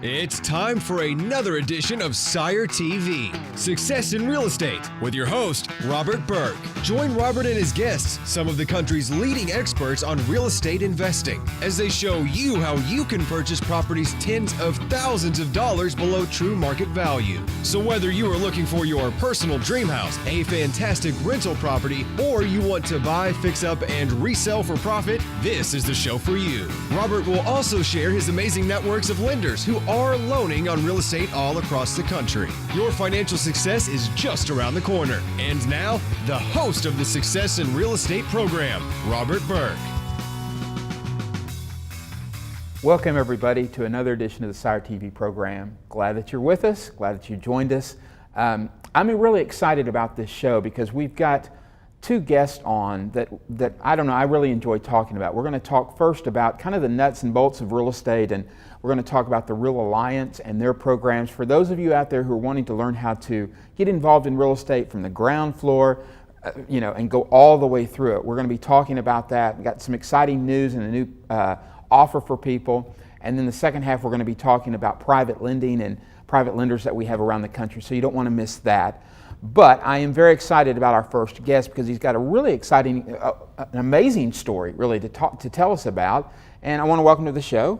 It's time for another edition of SIRE TV, Success in Real Estate, with your host, Robert Burke. Join Robert and his guests, some of the country's leading experts on real estate investing, as they show you how you can purchase properties tens of thousands of dollars below true market value. So whether you are looking for your personal dream house, a fantastic rental property, or you want to buy, fix up, and resell for profit, this is the show for you. Robert will also share his amazing networks of lenders who are loaning on real estate all across the country. Your financial success is just around the corner. And now, the host of the Success in Real Estate program, Robert Burke. Welcome everybody to another edition of the SIRE TV program. Glad that you're with us, glad that you joined us. I'm really excited about this show because we've got two guests on that I don't know, I really enjoy talking about. We're going to talk first about kind of the nuts and bolts of real estate, and we're going to talk about the Real Alliance and their programs. For those of you out there who are wanting to learn how to get involved in real estate from the ground floor, and go all the way through it. We're going to be talking about that. We've got some exciting news and a new offer for people. And then the second half, we're going to be talking about private lending and private lenders that we have around the country. So you don't want to miss that. But I am very excited about our first guest because he's got a really exciting, an amazing story really to tell us about. And I want to welcome to the show,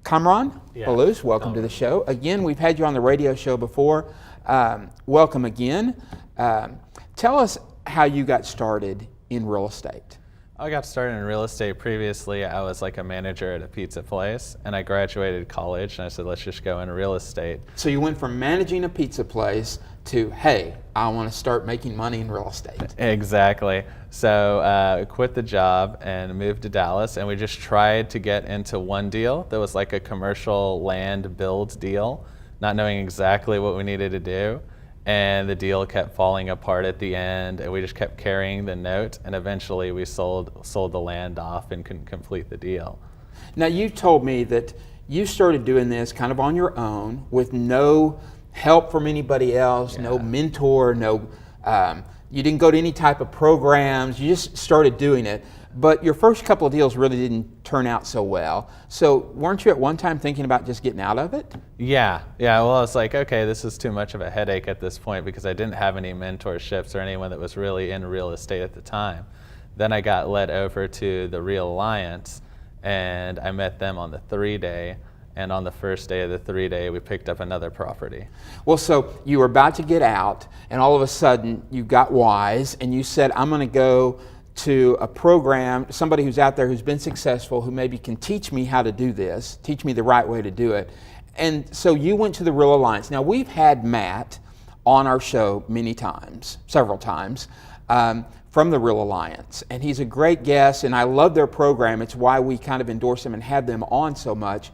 Kamran Balous. Welcome to the show. Again, we've had you on the radio show before. Welcome again. Tell us how you got started in real estate. I got started in real estate previously. I was like a manager at a pizza place, and I graduated college, and I said, let's just go into real estate. So you went from managing a pizza place to, hey, I want to start making money in real estate. Exactly. So I quit the job and moved to Dallas, and we just tried to get into one deal that was like a commercial land build deal, not knowing exactly what we needed to do. And the deal kept falling apart at the end, and we just kept carrying the note, and eventually we sold the land off and couldn't complete the deal. Now, you told me that you started doing this kind of on your own with no help from anybody else, no mentor, you didn't go to any type of programs, you just started doing it. But your first couple of deals really didn't turn out so well. So weren't you at one time thinking about just getting out of it? Yeah. Well, I was like, okay, this is too much of a headache at this point because I didn't have any mentorships or anyone that was really in real estate at the time. Then I got led over to the Real Alliance, and I met them on the 3-day. And on the first day of the 3-day, we picked up another property. Well, so you were about to get out, and all of a sudden you got wise, and you said, I'm going to go to a program, somebody who's out there who's been successful, who maybe can teach me how to do this, teach me the right way to do it. And so you went to the Real Alliance. Now, we've had Matt on our show many times, several times, from the Real Alliance. And he's a great guest, and I love their program. It's why we kind of endorse them and have them on so much.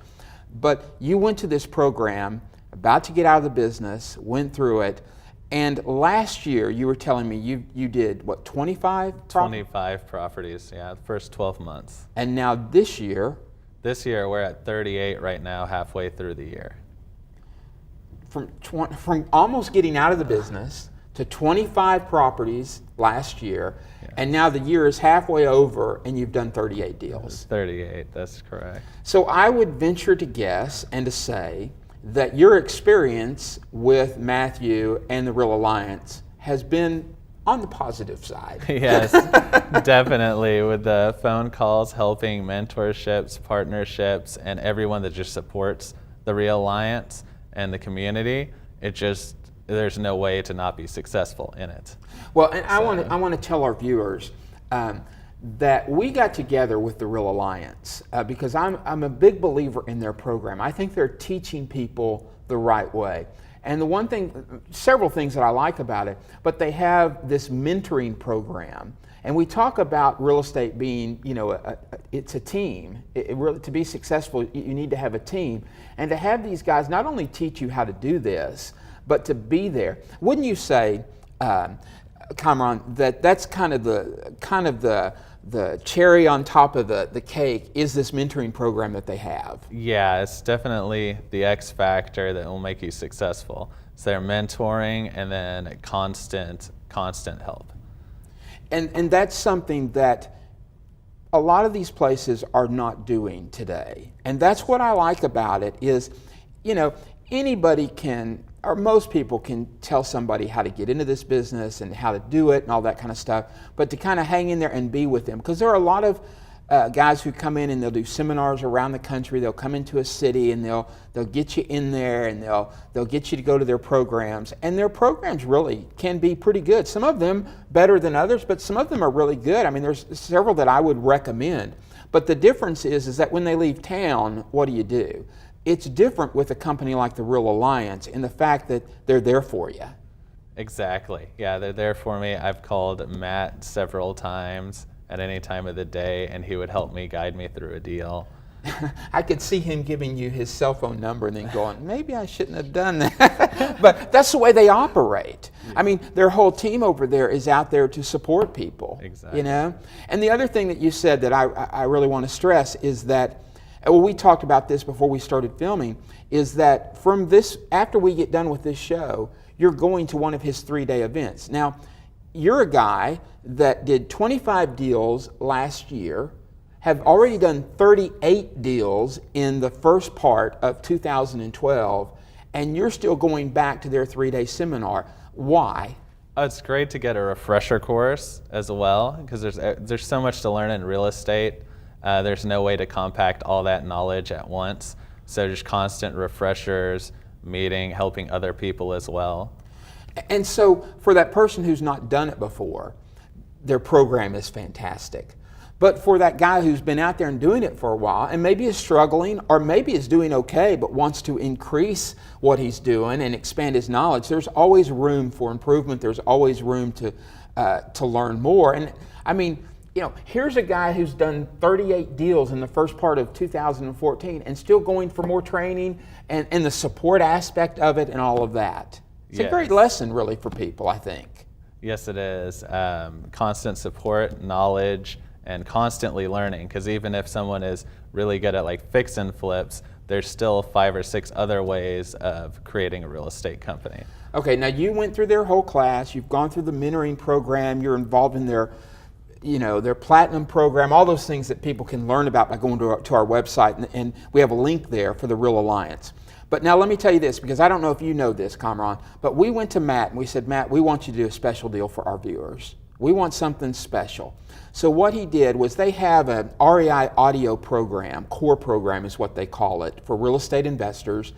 But you went to this program, about to get out of the business, went through it, and last year you were telling me you did, what, 25? 25 properties, the first 12 months. And now this year? This year we're at 38 right now, halfway through the year. From almost getting out of the business to 25 properties last year, and now the year is halfway over and you've done 38 deals. 38, that's correct. So I would venture to guess and to say that your experience with Matthew and the Real Alliance has been on the positive side. Yes, definitely. With the phone calls, helping, mentorships, partnerships, and everyone that just supports the Real Alliance and the community, there's no way to not be successful in it. Well, and I want to tell our viewers that we got together with the Real Alliance because I'm a big believer in their program. I think they're teaching people the right way. And the one thing, several things that I like about it, but they have this mentoring program. And we talk about real estate being, it's a team. Really, to be successful, you need to have a team. And to have these guys not only teach you how to do this, but to be there. Wouldn't you say, Kamran, that's kind of the cherry on top of the cake is this mentoring program that they have? Yeah, it's definitely the X factor that will make you successful. It's their mentoring and then constant help. And that's something that a lot of these places are not doing today. And that's what I like about it is, you know, anybody can, or most people can tell somebody how to get into this business and how to do it and all that kind of stuff, but to kind of hang in there and be with them. Because there are a lot of guys who come in and they'll do seminars around the country. They'll come into a city and they'll get you in there and they'll get you to go to their programs. And their programs really can be pretty good. Some of them better than others, but some of them are really good. I mean, there's several that I would recommend. But the difference is that when they leave town, what do? It's different with a company like the Real Alliance in the fact that they're there for you. Exactly. Yeah, they're there for me. I've called Matt several times at any time of the day, and he would help me, guide me through a deal. I could see him giving you his cell phone number and then going, maybe I shouldn't have done that. But that's the way they operate. Yeah. I mean, their whole team over there is out there to support people. Exactly. You know? And the other thing that you said that I really want to stress is that, well, we talked about this before we started filming, is that from this, after we get done with this show, you're going to one of his 3-day events. Now, you're a guy that did 25 deals last year, have already done 38 deals in the first part of 2012, and you're still going back to their 3-day seminar. Why? It's great to get a refresher course as well, because there's so much to learn in real estate. There's no way to compact all that knowledge at once. So just constant refreshers, meeting, helping other people as well. And so for that person who's not done it before, their program is fantastic. But for that guy who's been out there and doing it for a while and maybe is struggling or maybe is doing okay but wants to increase what he's doing and expand his knowledge, there's always room for improvement. There's always room to learn more. And I mean, you know, here's a guy who's done 38 deals in the first part of 2014 and still going for more training and the support aspect of it and all of that. It's a great lesson, really, for people, I think. Yes, it is. Constant support, knowledge, and constantly learning. Because even if someone is really good at like fix and flips, there's still 5 or 6 other ways of creating a real estate company. Okay, now you went through their whole class. You've gone through the mentoring program. You're involved in their, you know, their platinum program. All those things that people can learn about by going to our website, and we have a link there for the Real Alliance. But now let me tell you this, because I don't know if you know this, Kamran, but we went to Matt and we said, Matt, we want you to do a special deal for our viewers. We want something special. So what he did was they have an REI audio program, core program is what they call it, for real estate investors.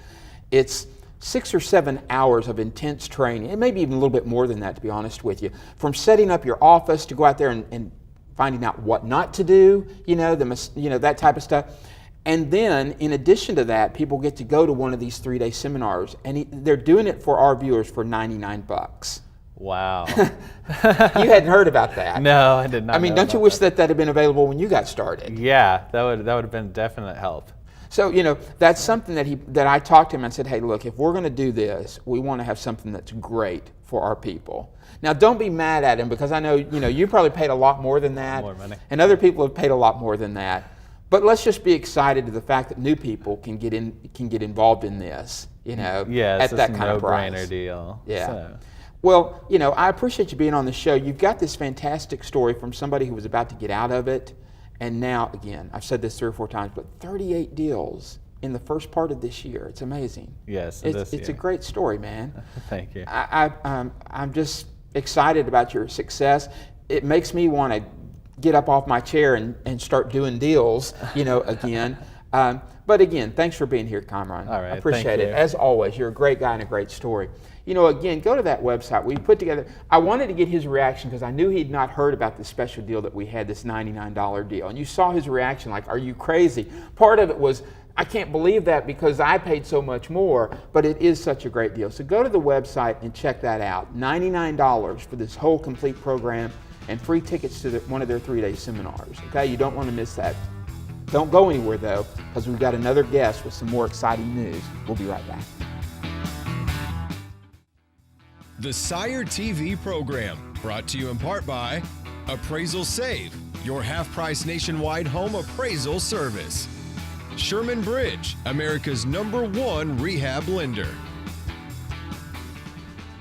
It's 6 or 7 hours of intense training. It may be even a little bit more than that, to be honest with you. From setting up your office to go out there and finding out what not to do, that type of stuff. And then, in addition to that, people get to go to one of these 3-day seminars, and they're doing it for our viewers for $99. Wow. You hadn't heard about that. No, I did not. I mean, don't you wish that had been available when you got started? Yeah, that would have been definite help. So, that's something that I talked to him and said, hey, look, if we're going to do this, we want to have something that's great for our people. Now, don't be mad at him, because I know, you probably paid a lot more than that. More money. And other people have paid a lot more than that. But let's just be excited to the fact that new people can get involved in this, yeah, at that kind of price. No-brainer deal. Yeah. So. Well, I appreciate you being on the show. You've got this fantastic story from somebody who was about to get out of it, and now, again, I've said this 3 or 4 times, but 38 deals in the first part of this year. It's amazing. Yes, it's a great story, man. Thank you. I'm just excited about your success. It makes me want to get up off my chair and start doing deals, again. But again, thanks for being here, Kamran. All right, I appreciate thank it. you. As always, you're a great guy and a great story. Again, go to that website. We put together, I wanted to get his reaction because I knew he'd not heard about the special deal that we had, this $99 deal. And you saw his reaction like, are you crazy? Part of it was, I can't believe that because I paid so much more, but it is such a great deal. So go to the website and check that out. $99 for this whole complete program and free tickets to one of their 3-day seminars. Okay, you don't want to miss that. Don't go anywhere though, because we've got another guest with some more exciting news. We'll be right back. The SIRE TV program, brought to you in part by Appraisal Save, your half-price nationwide home appraisal service. Sherman Bridge, America's #1 rehab lender.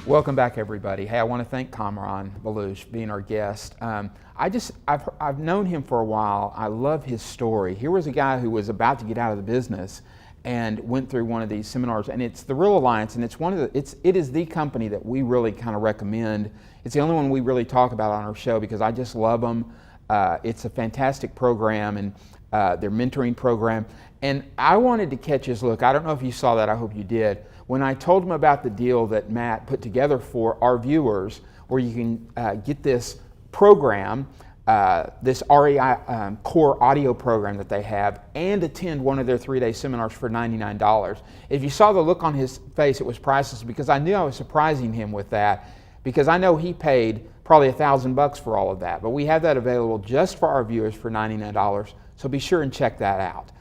Welcome back, everybody. Hey, I want to thank Kamran Baluch being our guest. I've known him for a while. I love his story. Here was a guy who was about to get out of the business and went through one of these seminars, and it's the Real Alliance, and it is the company that we really kind of recommend. It's the only one we really talk about on our show because I just love them. It's a fantastic program, and their mentoring program. And I wanted to catch his look. I don't know if you saw that. I hope you did. When I told him about the deal that Matt put together for our viewers, where you can get this program, this REI core audio program that they have, and attend one of their 3-day seminars for $99. If you saw the look on his face, it was priceless, because I knew I was surprising him with that, because I know he paid probably $1,000 for all of that. But we have that available just for our viewers for $99, so be sure and check that out.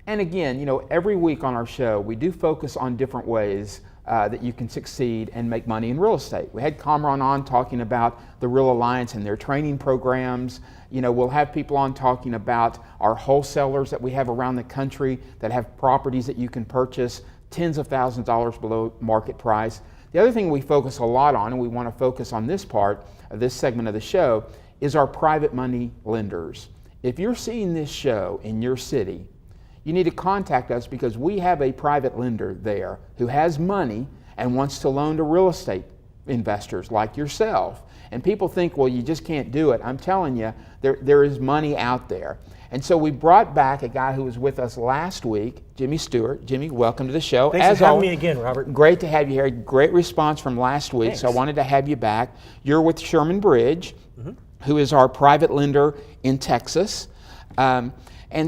And again, every week on our show, we do focus on different ways that you can succeed and make money in real estate. We had Kamran on talking about the Real Alliance and their training programs. We'll have people on talking about our wholesalers that we have around the country that have properties that you can purchase tens of thousands of dollars below market price. The other thing we focus a lot on, and we want to focus on this part of this segment of the show, is our private money lenders. If you're seeing this show in your city, you need to contact us, because we have a private lender there who has money and wants to loan to real estate investors like yourself. And people think, well, you just can't do it. I'm telling you, there is money out there. And so we brought back a guy who was with us last week, Jimmy Stewart. Jimmy, welcome to the show. Thanks for having me again, Robert. Great to have you here. Great response from last week, Thanks. So I wanted to have you back. You're with Sherman Bridge, who is our private lender in Texas. And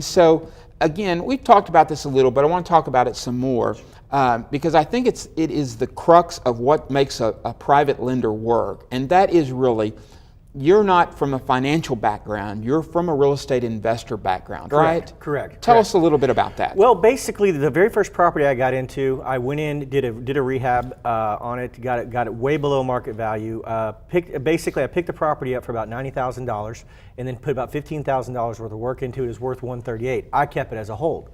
so, again, we've talked about this a little, but I want to talk about it some more, because I think it is the crux of what makes a private lender work. And that is really, you're not from a financial background, you're from a real estate investor background, right? Correct. Tell us a little bit about that. Well, basically, the very first property I got into, I went in, did a rehab on it, got it way below market value. I picked the property up for about $90,000, and then put about $15,000 worth of work into it. It's worth $138,000. I kept it as a hold.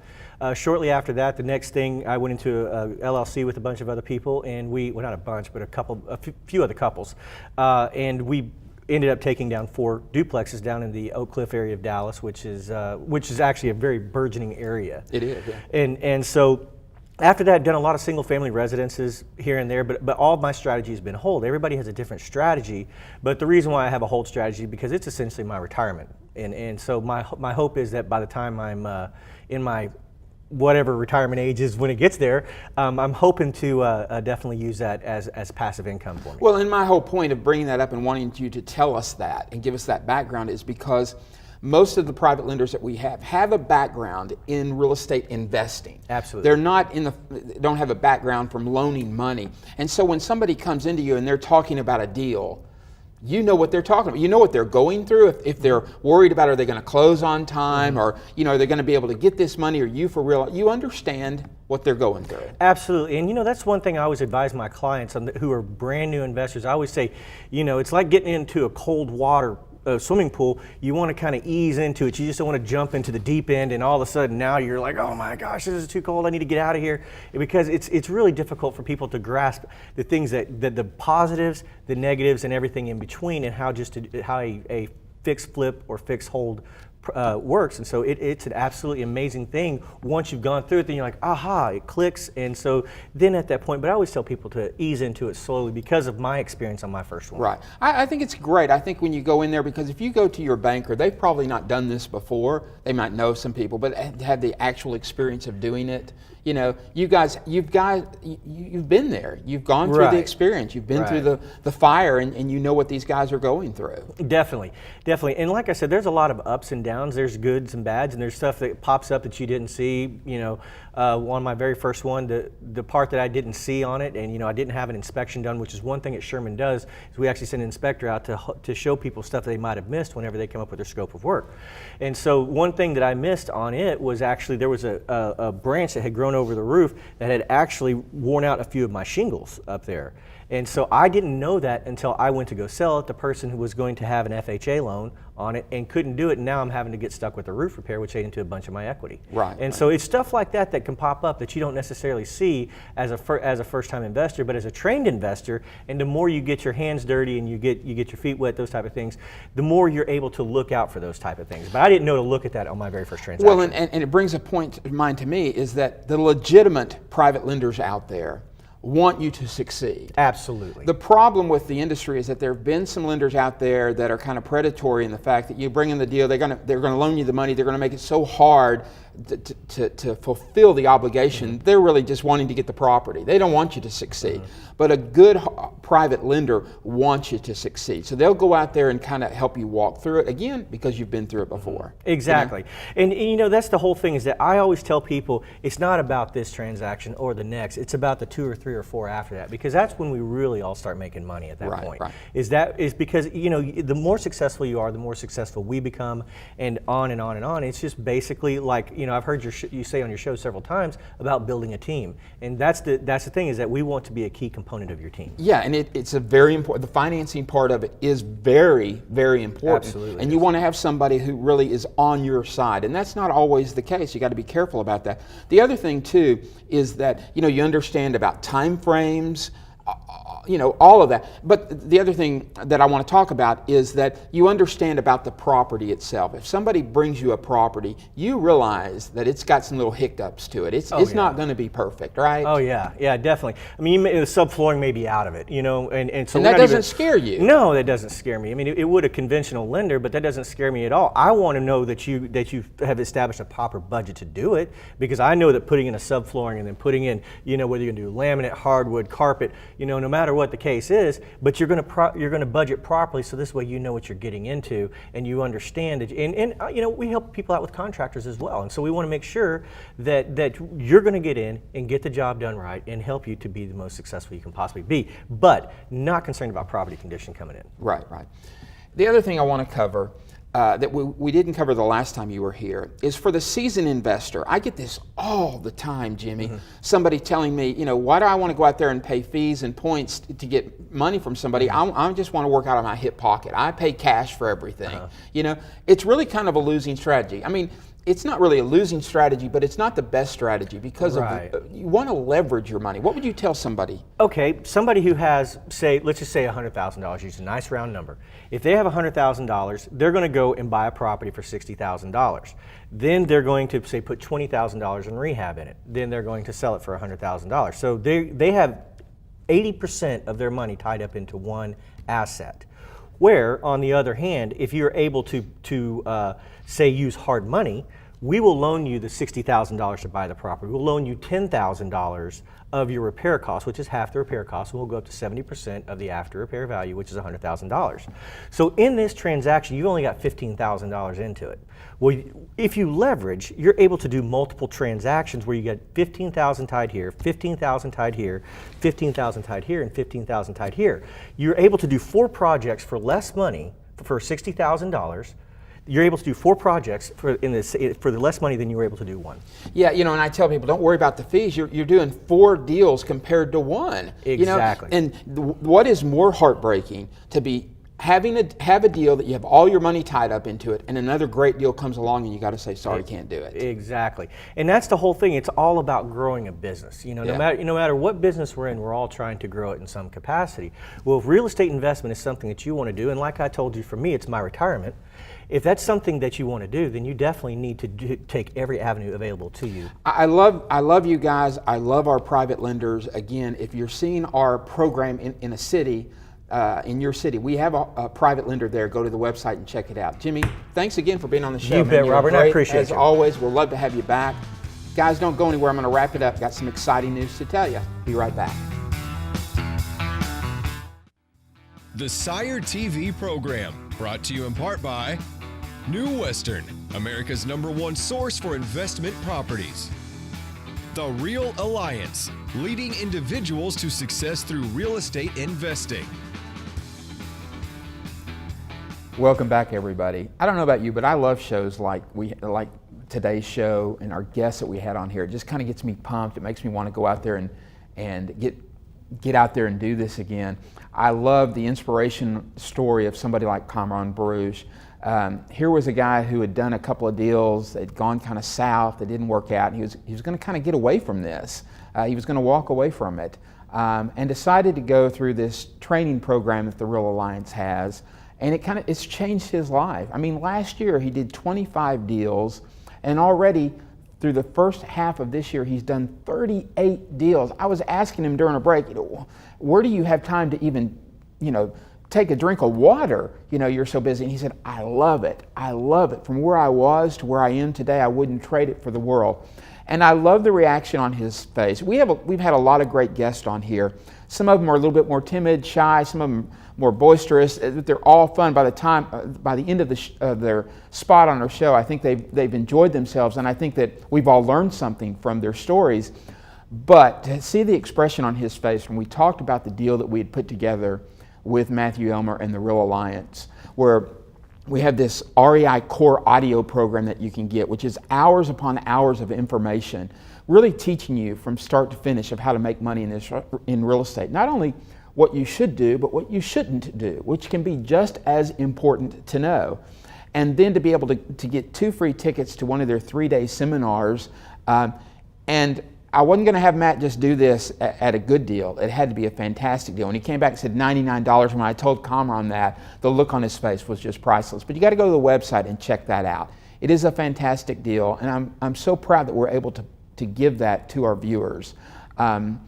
Shortly after that, the next thing, I went into a LLC with a bunch of other people, and well, not a bunch, but a few other couples, and we ended up taking down 4 duplexes down in the Oak Cliff area of Dallas, which is actually a very burgeoning area. It is, yeah. And so after that, I've done a lot of single family residences here and there, but all of my strategy has been hold. Everybody has a different strategy, but the reason why I have a hold strategy is because it's essentially my retirement. And so my hope is that by the time I'm in my whatever retirement age is when it gets there, I'm hoping to definitely use that as passive income for me. Well, and my whole point of bringing that up and wanting you to tell us that and give us that background is because most of the private lenders that we have a background in real estate investing. Absolutely. They're don't have a background from loaning money. And so when somebody comes into you and they're talking about a deal, you know what they're talking about. You know what they're going through. If they're worried about, are they going to close on time, or are they going to be able to get this money, or you for real? You understand what they're going through. Absolutely, and that's one thing I always advise my clients who are brand new investors. I always say, it's like getting into a cold water swimming pool. You want to kind of ease into it. You just don't want to jump into the deep end, and all of a sudden now you're like, oh my gosh, this is too cold. I need to get out of here, because it's really difficult for people to grasp the things that the positives, the negatives, and everything in between, and how a fixed flip or fixed hold works. And so it's an absolutely amazing thing. Once you've gone through it, then you're like, aha, it clicks. And so then at that point, but I always tell people to ease into it slowly because of my experience on my first one. Right. I think it's great. I think when you go in there, because if you go to your banker, they've probably not done this before. They might know some people, but have the actual experience of doing it. You guys, you've been there. You've gone through the experience. You've been through the fire, and you know what these guys are going through. Definitely. And like I said, there's a lot of ups and downs. There's goods and bads, and there's stuff that pops up that you didn't see. On my very first one, the part that I didn't see on it, and I didn't have an inspection done, which is one thing that Sherman does, is we actually send an inspector out to show people stuff that they might have missed whenever they come up with their scope of work. And so one thing that I missed on it was actually there was a branch that had grown over the roof that had actually worn out a few of my shingles up there. And so I didn't know that until I went to go sell it. The person who was going to have an FHA loan on it and couldn't do it, and now I'm having to get stuck with a roof repair, which ate into a bunch of my equity. Right. And so it's stuff like that can pop up that you don't necessarily see as a first-time investor, but as a trained investor. And the more you get your hands dirty and you get your feet wet, those type of things, the more you're able to look out for those type of things. But I didn't know to look at that on my very first transaction. Well, and it brings a point to mind to me is that the legitimate private lenders out there want you to succeed. Absolutely. The problem with the industry is that there have been some lenders out there that are kind of predatory in the fact that you bring in the deal, they're going to loan you the money, they're going to make it so hard to fulfill the obligation. They're really just wanting to get the property. They don't want you to succeed. But a good private lender wants you to succeed. So they'll go out there and kind of help you walk through it, again, because you've been through it before. Exactly. And you know, that's the whole thing, is that I always tell people it's not about this transaction or the next. It's about the 2 or 3 or 4 after that, because that's when we really all start making money at that point. Right. Is because, you know, the more successful you are, the more successful we become, and on and on and on. It's just basically like, you know, I've heard you say on your show several times about building a team, and that's the thing, is that we want to be a key component of your team. Yeah, and it's a very important, the financing part of it is very, very important. Absolutely. And you want to have somebody who really is on your side, and that's not always the case. You got to be careful about that. The other thing too is that, you know, you understand about time frames, you know, all of that. But the other thing that I want to talk about is that you understand about the property itself. If somebody brings you a property, you realize that it's got some little hiccups to it. It's not going to be perfect, right? Oh yeah, yeah, definitely. I mean, the subflooring may be out of it, you know, and so and that doesn't scare you. No, that doesn't scare me. I mean, it would a conventional lender, but that doesn't scare me at all. I want to know that you have established a proper budget to do it, because I know that putting in a subflooring and then putting in, you know, whether you're going to do laminate, hardwood, carpet, you know, no matter what the case is, but you're going to budget properly, so this way you know what you're getting into and you understand it. And you know, we help people out with contractors as well, and so we want to make sure that you're going to get in and get the job done right and help you to be the most successful you can possibly be, but not concerned about property condition coming in. Right. The other thing I want to cover that we didn't cover the last time you were here is for the seasoned investor. I get this all the time, Jimmy. Somebody telling me, you know, why do I want to go out there and pay fees and points to get money from somebody? I just want to work out of my hip pocket. I pay cash for everything. You know, it's really kind of a losing strategy. I mean, it's not really a losing strategy, but it's not the best strategy because you want to leverage your money. What would you tell somebody? Okay, somebody who has, let's just say $100,000, use a nice round number. If they have $100,000, they're going to go and buy a property for $60,000. Then they're going to, say, put $20,000 in rehab in it. Then they're going to sell it for $100,000. So they have 80% of their money tied up into one asset. Where, on the other hand, if you're able to say, use hard money, we will loan you the $60,000 to buy the property. We'll loan you $10,000 of your repair cost, which is half the repair cost, and we'll go up to 70% of the after repair value, which is $100,000. So in this transaction, you've only got $15,000 into it. Well, if you leverage, you're able to do multiple transactions where you get $15,000 tied here, $15,000 tied here, $15,000 tied here, and $15,000 tied here. You're able to do 4 projects for less money, for $60,000. You're able to do 4 projects for the less money than you were able to do 1. Yeah, you know, and I tell people, don't worry about the fees. You're doing 4 deals compared to 1. Exactly. You know? And what is more heartbreaking to be have a deal that you have all your money tied up into it, and another great deal comes along and you got to say, sorry, can't do it. Exactly. And that's the whole thing. It's all about growing a business. You know, no matter what business we're in, we're all trying to grow it in some capacity. Well, if real estate investment is something that you want to do, and like I told you, for me, it's my retirement. If that's something that you want to do, then you definitely need to take every avenue available to you. I love you guys. I love our private lenders. Again, if you're seeing our program in a city, in your city, we have a private lender there. Go to the website and check it out. Jimmy, thanks again for being on the show. You bet, Robert. I appreciate it. As always, we'll love to have you back. Guys, don't go anywhere. I'm going to wrap it up. Got some exciting news to tell you. Be right back. The SIRE TV program, brought to you in part by New Western, America's #1 source for investment properties. The Real Alliance, leading individuals to success through real estate investing. Welcome back, everybody. I don't know about you, but I love shows like today's show and our guests that we had on here. It just kind of gets me pumped. It makes me want to go out there and get out there and do this again. I love the inspiration story of somebody like Kamran Baruch. Here was a guy who had done a couple of deals that had gone kind of south, that didn't work out, and he was going to kind of get away from this. He was going to walk away from it, and decided to go through this training program that the Real Alliance has, and it's changed his life. I mean, last year he did 25 deals, and already through the first half of this year, he's done 38 deals. I was asking him during a break, where do you have time to even, take a drink of water? You're so busy. And he said, I love it. I love it. From where I was to where I am today, I wouldn't trade it for the world. And I love the reaction on his face. We've had a lot of great guests on here. Some of them are a little bit more timid, shy, some of them more boisterous. They're all fun. By the end of their spot on our show, I think they've enjoyed themselves, and I think that we've all learned something from their stories. But to see the expression on his face when we talked about the deal that we had put together with Matthew Elmer and the Real Alliance, where we have this REI Core audio program that you can get, which is hours upon hours of information, really teaching you from start to finish of how to make money in real estate. Not only what you should do, but what you shouldn't do, which can be just as important to know. And then to be able to get 2 free tickets to one of their 3-day seminars. And I wasn't going to have Matt just do this at a good deal. It had to be a fantastic deal. And he came back and said $99. When I told Kamran that, the look on his face was just priceless. But you got to go to the website and check that out. It is a fantastic deal, and I'm so proud that we're able to give that to our viewers. I'm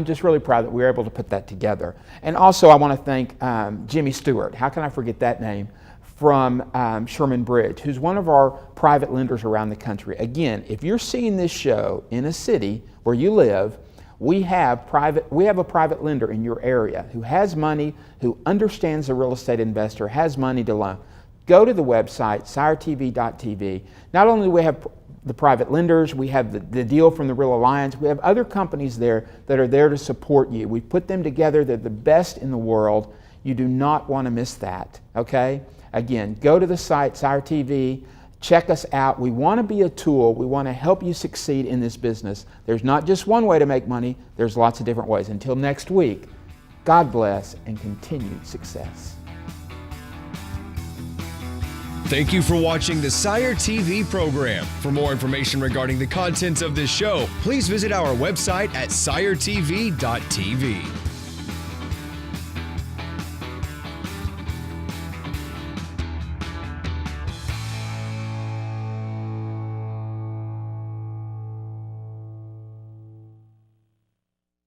just really proud that we were able to put that together. And also I want to thank Jimmy Stewart. How can I forget that name? From Sherman Bridge, who's one of our private lenders around the country. Again, if you're seeing this show in a city where you live, we have a private lender in your area who has money, who understands the real estate investor, has money to loan. Go to the website, SIRETV.tv. Not only do we have the private lenders, we have the deal from the Real Alliance, we have other companies there that are there to support you. We put them together, they're the best in the world. You do not want to miss that, okay? Again, go to the site, SIRE TV, check us out. We want to be a tool. We want to help you succeed in this business. There's not just one way to make money, there's lots of different ways. Until next week, God bless and continued success. Thank you for watching the SIRE TV program. For more information regarding the contents of this show, please visit our website at siretv.tv.